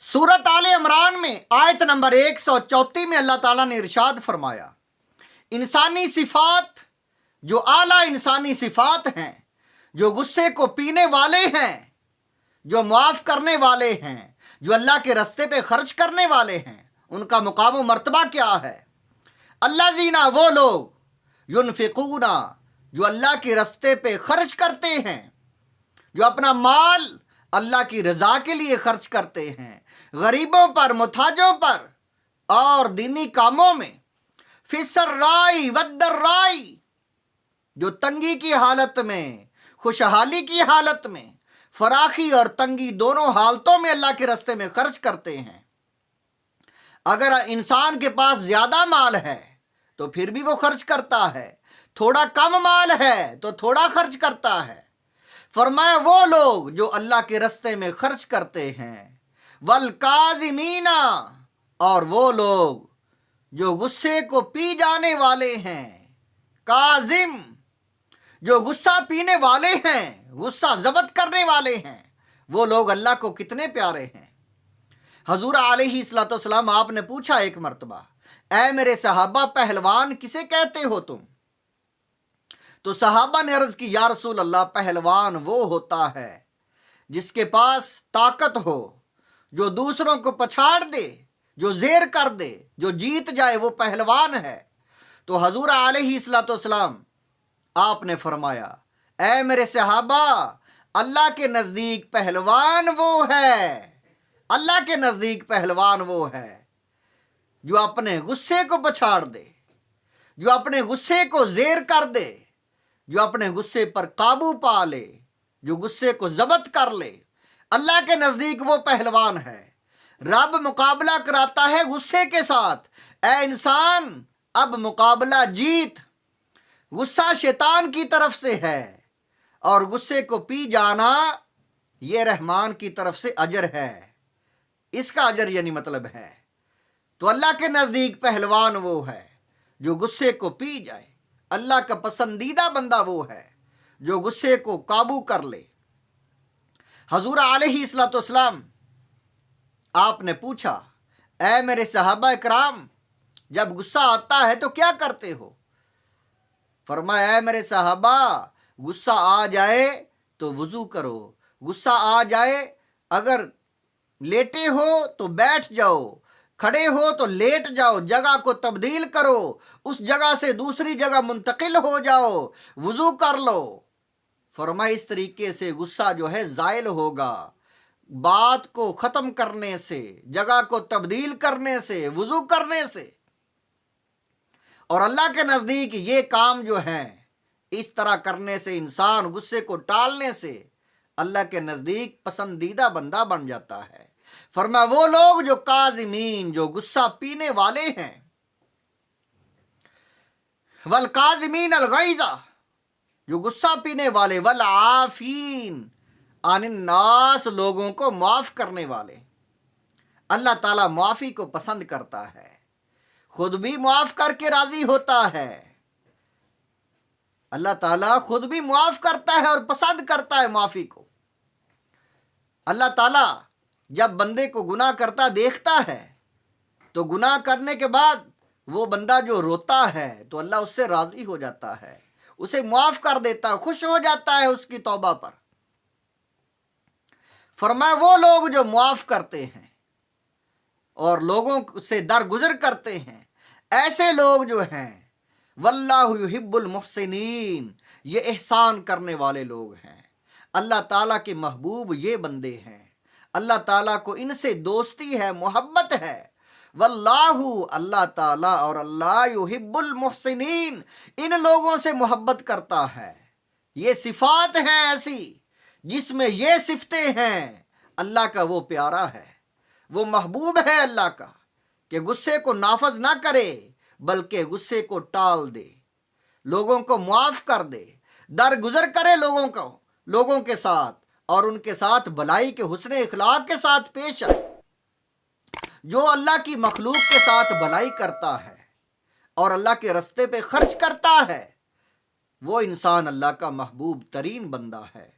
सूरत आले इमरान में आयत नंबर 134 में अल्लाह ताला ने इरशाद फरमाया, इंसानी सिफात जो आला इंसानी सिफात हैं, जो गुस्से को पीने वाले हैं, जो मुआफ़ करने वाले हैं, जो अल्लाह के रस्ते पे खर्च करने वाले हैं, उनका मुकाम व मर्तबा क्या है। अल्लाह जीना वो लोग युनफिकूना जो अल्लाह के रस्ते पे खर्च करते हैं, जो अपना माल अल्लाह की रज़ा के लिए खर्च करते हैं, गरीबों पर, मुताजों पर और दीनी कामों में, फिसर्राई वद्दर्राई जो तंगी की हालत में, खुशहाली की हालत में, फराखी और तंगी दोनों हालतों में अल्लाह के रस्ते में खर्च करते हैं। अगर इंसान के पास ज़्यादा माल है तो फिर भी वो खर्च करता है, थोड़ा कम माल है तो थोड़ा खर्च करता है। फरमाया वो लोग जो अल्लाह के रस्ते में खर्च करते हैं, वल काज़िमीना और वो लोग जो गुस्से को पी जाने वाले हैं, काजिम जो गुस्सा पीने वाले हैं, गुस्सा जब्त करने वाले हैं, वो लोग अल्लाह को कितने प्यारे हैं। हजूर अलैहिस्सलाम आपने पूछा एक मर्तबा, ऐ मेरे सहाबा पहलवान किसे कहते हो तुम? तो सहाबा ने अर्ज की, या रसूल अल्लाह, पहलवान वो होता है जिसके पास ताकत हो, जो दूसरों को पछाड़ दे, जो ज़ेर कर दे, जो जीत जाए, वो पहलवान है। तो हजूर अलैहिस्सलाम आपने फरमाया, ऐ मेरे सहाबा, अल्लाह के नज़दीक पहलवान वो है, अल्लाह के नज़दीक पहलवान वो है जो अपने गुस्से को पछाड़ दे, जो अपने गुस्से को ज़ेर कर दे, जो अपने गुस्से पर काबू पा ले, जो गुस्से को ज़ब्त कर ले। अल्लाह के नज़दीक वो पहलवान है। रब मुकाबला कराता है गुस्से के साथ, ऐ इंसान अब मुकाबला जीत। गुस्सा शैतान की तरफ से है और गुस्से को पी जाना ये रहमान की तरफ से अजर है, इसका अजर यानी मतलब है। तो अल्लाह के नज़दीक पहलवान वो है जो गुस्से को पी जाए। अल्लाह का पसंदीदा बंदा वो है जो गुस्से को काबू कर ले। हजूर अलैहिस्सलाम आपने पूछा, ऐ मेरे सहाबा इकराम, जब गुस्सा आता है तो क्या करते हो? फरमाया, ऐ मेरे सहाबा, गुस्सा आ जाए तो वज़ू करो, गुस्सा आ जाए अगर लेटे हो तो बैठ जाओ, खड़े हो तो लेट जाओ, जगह को तब्दील करो, उस जगह से दूसरी जगह मुंतकिल हो जाओ, वज़ू कर लो। फरमाया, इस तरीके से गुस्सा जो है ज़ाइल होगा, बात को ख़त्म करने से, जगह को तब्दील करने से, वज़ू करने से। और अल्लाह के नज़दीक ये काम जो है, इस तरह करने से, इंसान गुस्से को टालने से अल्लाह के नज़दीक पसंदीदा बंदा बन जाता है। फरमाया, वो लोग जो काज़िमीन जो गुस्सा पीने वाले हैं, वल काज़िमीन अल गैज़ा जो गुस्सा पीने वाले, वल आफीन अनिन नास लोगों को माफ़ करने वाले। अल्लाह ताला माफ़ी को पसंद करता है, खुद भी माफ़ करके राज़ी होता है। अल्लाह ताला खुद भी माफ़ करता है और पसंद करता है माफ़ी को। अल्लाह ताला जब बंदे को गुनाह करता देखता है तो गुनाह करने के बाद वो बंदा जो रोता है तो अल्लाह उससे राज़ी हो जाता है, उसे माफ़ कर देता है, खुश हो जाता है उसकी तौबा पर। फरमाया, वो लोग जो माफ़ करते हैं और लोगों से दरगुजर करते हैं, ऐसे लोग जो हैं, वल्लाहु युहिब्बुल मुहसिनीन, ये एहसान करने वाले लोग हैं। अल्लाह ताला के महबूब ये बंदे हैं, अल्लाह ताला को इनसे दोस्ती है, मोहब्बत है। वल्लाहु अल्लाह ताला और अल्लाह युहिब्बुल मुहसिनीन, इन लोगों से मोहब्बत करता है। ये सिफात हैं ऐसी जिसमें ये सिफतें हैं, अल्लाह का वो प्यारा है, वो महबूब है अल्लाह का, कि गुस्से को नाफज ना करे बल्कि गुस्से को टाल दे, लोगों को माफ़ कर दे, दरगुजर करे लोगों के साथ और उनके साथ भलाई के हुस्न इखलाक के साथ पेश आए। जो अल्लाह की मखलूक के साथ भलाई करता है और अल्लाह के रस्ते पे खर्च करता है, वो इंसान अल्लाह का महबूब तरीन बंदा है।